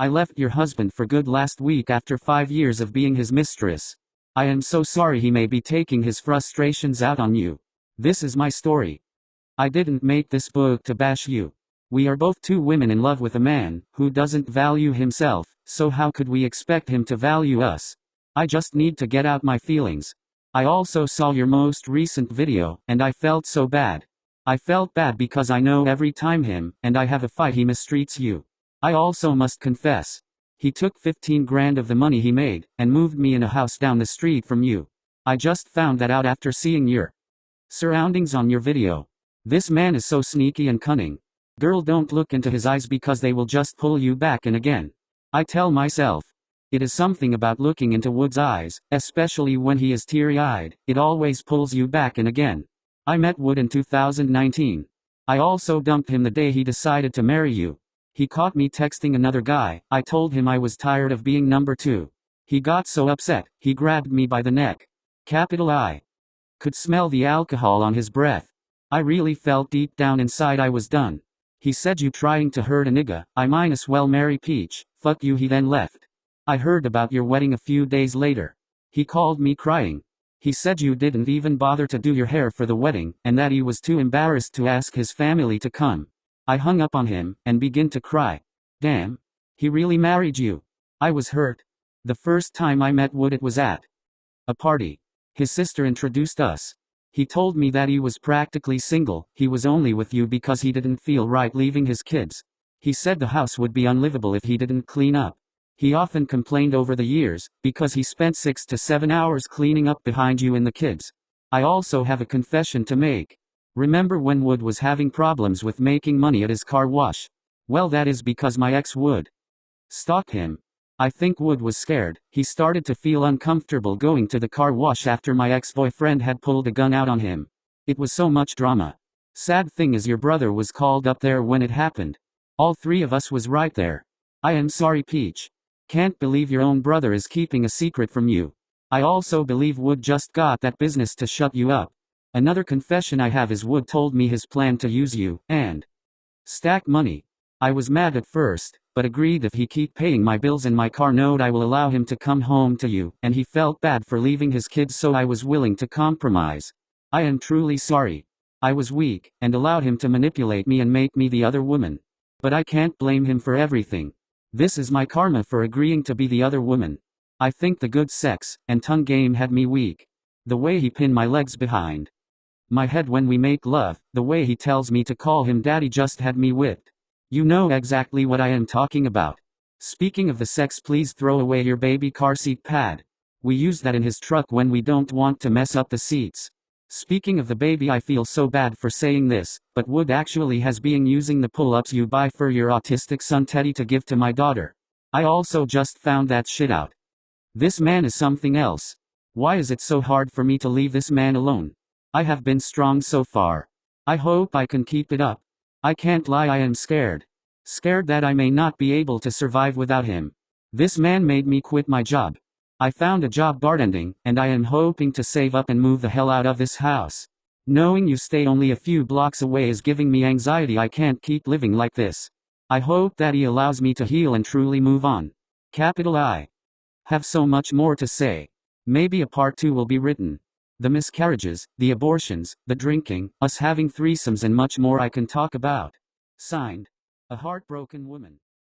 I left your husband for good last week after 5 years of being his mistress. I am so sorry he may be taking his frustrations out on you. This is my story. I didn't make this book to bash you. We are both two women in love with a man who doesn't value himself, so how could we expect him to value us? I just need to get out my feelings. I also saw your most recent video, and I felt so bad. I felt bad because I know every time him and I have a fight he mistreats you. I also must confess. He took 15 grand of the money he made, and moved me in a house down the street from you. I just found that out after seeing your surroundings on your video. This man is so sneaky and cunning. Girl, don't look into his eyes because they will just pull you back in again. I tell myself. It is something about looking into Wood's eyes, especially when he is teary-eyed, it always pulls you back in again. I met Wood in 2019. I also dumped him the day he decided to marry you. He caught me texting another guy. I told him I was tired of being number 2. He got so upset, he grabbed me by the neck. Capital I. Could smell the alcohol on his breath. I really felt deep down inside I was done. He said, you trying to hurt a nigga, well marry Peach, fuck you. He then left. I heard about your wedding a few days later. He called me crying. He said you didn't even bother to do your hair for the wedding, and that he was too embarrassed to ask his family to come. I hung up on him, and began to cry. Damn. He really married you. I was hurt. The first time I met Wood it was at a party. His sister introduced us. He told me that he was practically single, he was only with you because he didn't feel right leaving his kids. He said the house would be unlivable if he didn't clean up. He often complained over the years, because he spent 6 to 7 hours cleaning up behind you and the kids. I also have a confession to make. Remember when Wood was having problems with making money at his car wash? Well, that is because my ex Wood stalked him. I think Wood was scared. He started to feel uncomfortable going to the car wash after my ex-boyfriend had pulled a gun out on him. It was so much drama. Sad thing is your brother was called up there when it happened. All 3 of us was right there. I am sorry, Peach. Can't believe your own brother is keeping a secret from you. I also believe Wood just got that business to shut you up. Another confession I have is Wood told me his plan to use you and stack money. I was mad at first, but agreed if he keep paying my bills and my car note I will allow him to come home to you, and he felt bad for leaving his kids, so I was willing to compromise. I am truly sorry. I was weak, and allowed him to manipulate me and make me the other woman. But I can't blame him for everything. This is my karma for agreeing to be the other woman. I think the good sex and tongue game had me weak. The way he pinned my legs behind my head when we make love, the way he tells me to call him daddy just had me whipped. You know exactly what I am talking about. Speaking of the sex, please throw away your baby car seat pad. We use that in his truck when we don't want to mess up the seats. Speaking of the baby, I feel so bad for saying this, but Wood actually has been using the pull-ups you buy for your autistic son Teddy to give to my daughter. I also just found that shit out. This man is something else. Why is it so hard for me to leave this man alone? I have been strong so far. I hope I can keep it up. I can't lie, I am scared. Scared that I may not be able to survive without him. This man made me quit my job. I found a job bartending, and I am hoping to save up and move the hell out of this house. Knowing you stay only a few blocks away is giving me anxiety. I can't keep living like this. I hope that he allows me to heal and truly move on. Capital I. Have so much more to say. Maybe a part 2 will be written. The miscarriages, the abortions, the drinking, us having threesomes and much more I can talk about. Signed, a heartbroken woman.